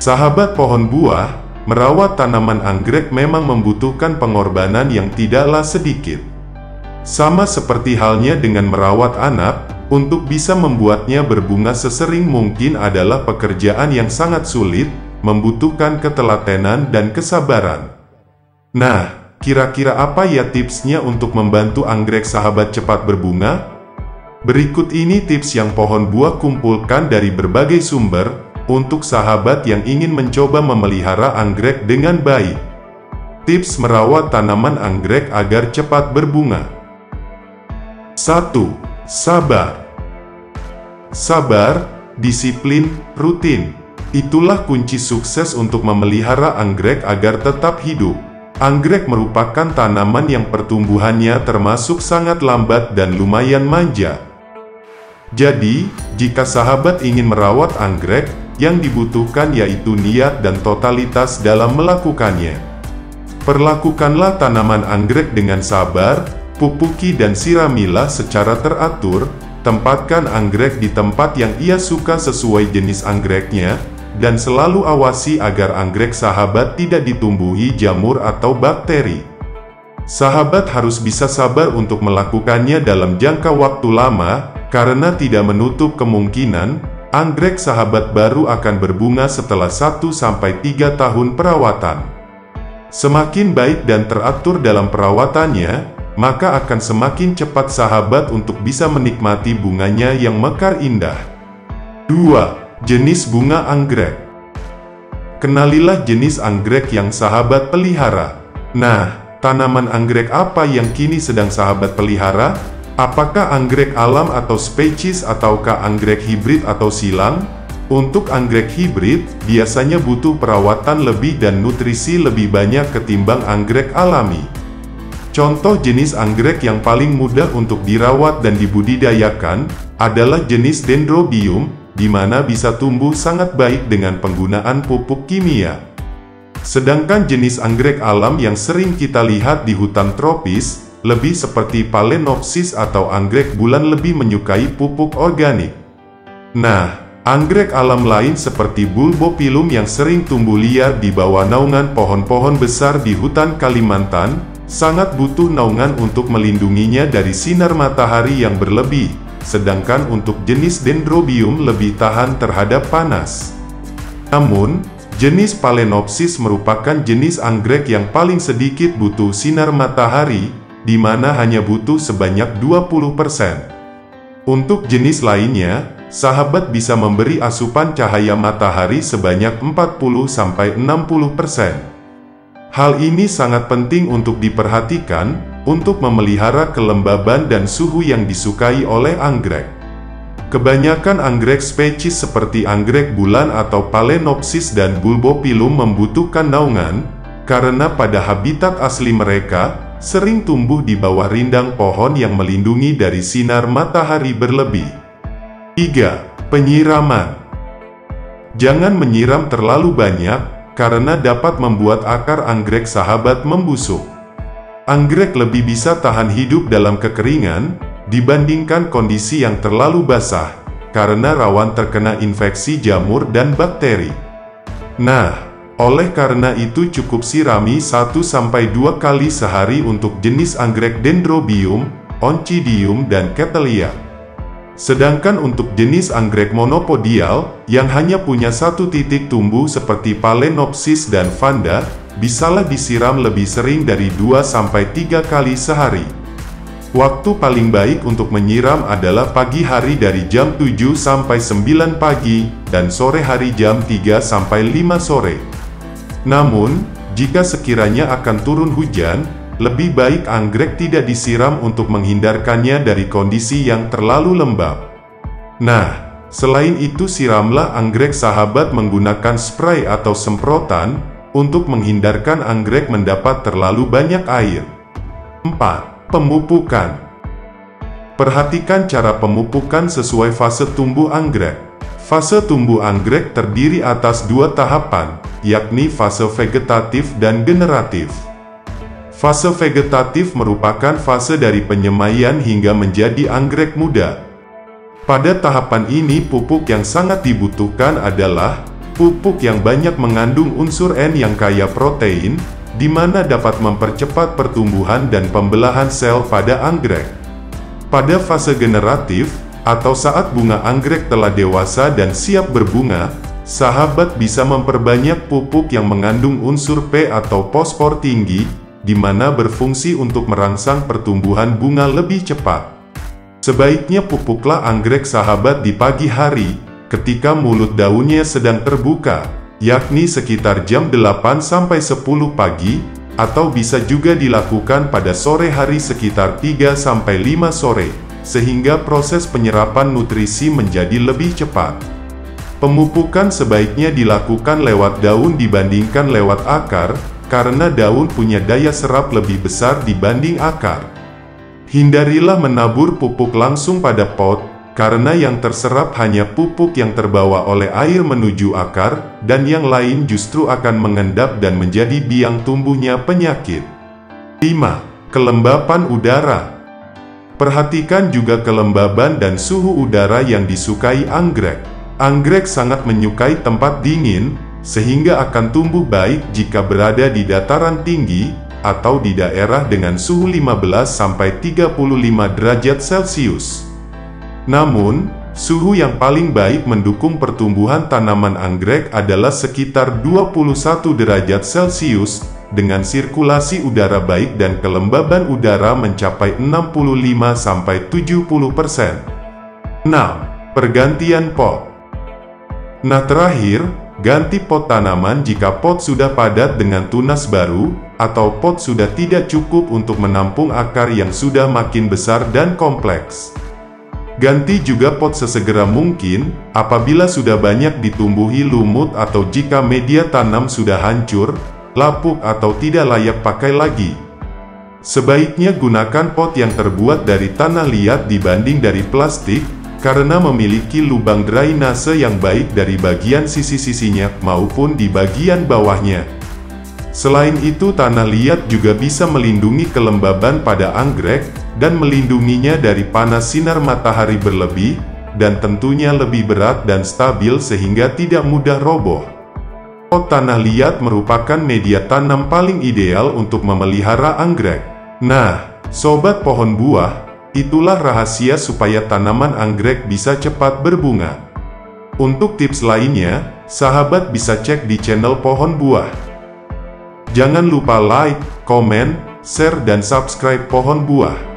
Sahabat pohon buah, merawat tanaman anggrek memang membutuhkan pengorbanan yang tidaklah sedikit. Sama seperti halnya dengan merawat anak, untuk bisa membuatnya berbunga sesering mungkin adalah pekerjaan yang sangat sulit, membutuhkan ketelatenan dan kesabaran. Nah, kira-kira apa ya tipsnya untuk membantu anggrek sahabat cepat berbunga? Berikut ini tips yang pohon buah kumpulkan dari berbagai sumber, untuk sahabat yang ingin mencoba memelihara anggrek dengan baik. Tips merawat tanaman anggrek agar cepat berbunga. 1. Sabar. Sabar, disiplin, rutin. Itulah kunci sukses untuk memelihara anggrek agar tetap hidup. Anggrek merupakan tanaman yang pertumbuhannya termasuk sangat lambat dan lumayan manja. Jadi, jika sahabat ingin merawat anggrek, yang dibutuhkan yaitu niat dan totalitas dalam melakukannya. Perlakukanlah tanaman anggrek dengan sabar, pupuki dan siramilah secara teratur, tempatkan anggrek di tempat yang ia suka sesuai jenis anggreknya, dan selalu awasi agar anggrek sahabat tidak ditumbuhi jamur atau bakteri. Sahabat harus bisa sabar untuk melakukannya dalam jangka waktu lama, karena tidak menutup kemungkinan anggrek sahabat baru akan berbunga setelah 1-3 tahun perawatan. Semakin baik dan teratur dalam perawatannya, maka akan semakin cepat sahabat untuk bisa menikmati bunganya yang mekar indah. 2. Jenis bunga anggrek. Kenalilah jenis anggrek yang sahabat pelihara. Nah, tanaman anggrek apa yang kini sedang sahabat pelihara? Apakah anggrek alam atau spesies ataukah anggrek hibrid atau silang? Untuk anggrek hibrid, biasanya butuh perawatan lebih dan nutrisi lebih banyak ketimbang anggrek alami. Contoh jenis anggrek yang paling mudah untuk dirawat dan dibudidayakan, adalah jenis Dendrobium, di mana bisa tumbuh sangat baik dengan penggunaan pupuk kimia. Sedangkan jenis anggrek alam yang sering kita lihat di hutan tropis, lebih seperti Phalaenopsis atau anggrek bulan lebih menyukai pupuk organik. Nah, anggrek alam lain seperti Bulbopilum yang sering tumbuh liar di bawah naungan pohon-pohon besar di hutan Kalimantan, sangat butuh naungan untuk melindunginya dari sinar matahari yang berlebih, sedangkan untuk jenis Dendrobium lebih tahan terhadap panas. Namun, jenis Phalaenopsis merupakan jenis anggrek yang paling sedikit butuh sinar matahari, di mana hanya butuh sebanyak 20%. Untuk jenis lainnya, sahabat bisa memberi asupan cahaya matahari sebanyak 40-60%. Hal ini sangat penting untuk diperhatikan, untuk memelihara kelembaban dan suhu yang disukai oleh anggrek. Kebanyakan anggrek spesies seperti anggrek bulan atau Phalaenopsis dan Bulbopilum membutuhkan naungan, karena pada habitat asli mereka, sering tumbuh di bawah rindang pohon yang melindungi dari sinar matahari berlebih. 3. Penyiraman. Jangan menyiram terlalu banyak, karena dapat membuat akar anggrek sahabat membusuk. Anggrek lebih bisa tahan hidup dalam kekeringan, dibandingkan kondisi yang terlalu basah, karena rawan terkena infeksi jamur dan bakteri. Nah, oleh karena itu cukup sirami 1-2 kali sehari untuk jenis anggrek Dendrobium, Oncidium dan Cattleya. Sedangkan untuk jenis anggrek monopodial, yang hanya punya satu titik tumbuh seperti Phalaenopsis dan Vanda, bisalah disiram lebih sering dari 2-3 kali sehari. Waktu paling baik untuk menyiram adalah pagi hari dari jam 7-9 pagi, dan sore hari jam 3-5 sore. Namun, jika sekiranya akan turun hujan, lebih baik anggrek tidak disiram untuk menghindarkannya dari kondisi yang terlalu lembab. Nah, selain itu siramlah anggrek sahabat menggunakan spray atau semprotan, untuk menghindarkan anggrek mendapat terlalu banyak air. 4. Pemupukan. Perhatikan cara pemupukan sesuai fase tumbuh anggrek. Fase tumbuh anggrek terdiri atas 2 tahapan, yakni fase vegetatif dan generatif. Fase vegetatif merupakan fase dari penyemaian hingga menjadi anggrek muda. Pada tahapan ini pupuk yang sangat dibutuhkan adalah Pupuk yang banyak mengandung unsur N yang kaya protein, di mana dapat mempercepat pertumbuhan dan pembelahan sel pada anggrek. Pada fase generatif, atau saat bunga anggrek telah dewasa dan siap berbunga, sahabat bisa memperbanyak pupuk yang mengandung unsur P atau fosfor tinggi, di mana berfungsi untuk merangsang pertumbuhan bunga lebih cepat. Sebaiknya pupuklah anggrek sahabat di pagi hari, ketika mulut daunnya sedang terbuka, yakni sekitar jam 8-10 pagi, atau bisa juga dilakukan pada sore hari sekitar 3-5 sore, sehingga proses penyerapan nutrisi menjadi lebih cepat. Pemupukan sebaiknya dilakukan lewat daun dibandingkan lewat akar, karena daun punya daya serap lebih besar dibanding akar. Hindarilah menabur pupuk langsung pada pot, karena yang terserap hanya pupuk yang terbawa oleh air menuju akar, dan yang lain justru akan mengendap dan menjadi biang tumbuhnya penyakit. 5. Kelembapan udara. Perhatikan juga kelembaban dan suhu udara yang disukai anggrek. Anggrek sangat menyukai tempat dingin, sehingga akan tumbuh baik jika berada di dataran tinggi, atau di daerah dengan suhu 15-35 derajat Celcius. Namun, suhu yang paling baik mendukung pertumbuhan tanaman anggrek adalah sekitar 21 derajat Celcius, dengan sirkulasi udara baik dan kelembaban udara mencapai 65-70%. 6. Pergantian pot. Nah terakhir, ganti pot tanaman jika pot sudah padat dengan tunas baru, atau pot sudah tidak cukup untuk menampung akar yang sudah makin besar dan kompleks. Ganti juga pot sesegera mungkin, apabila sudah banyak ditumbuhi lumut atau jika media tanam sudah hancur, lapuk atau tidak layak pakai lagi. Sebaiknya gunakan pot yang terbuat dari tanah liat dibanding dari plastik, karena memiliki lubang drainase yang baik dari bagian sisi-sisinya maupun di bagian bawahnya. Selain itu, tanah liat juga bisa melindungi kelembaban pada anggrek, dan melindunginya dari panas sinar matahari berlebih, dan tentunya lebih berat dan stabil sehingga tidak mudah roboh. Pot tanah liat merupakan media tanam paling ideal untuk memelihara anggrek. Nah, sobat pohon buah, itulah rahasia supaya tanaman anggrek bisa cepat berbunga. Untuk tips lainnya, sahabat bisa cek di channel Pohon Buah. Jangan lupa like, komen, share dan subscribe Pohon Buah.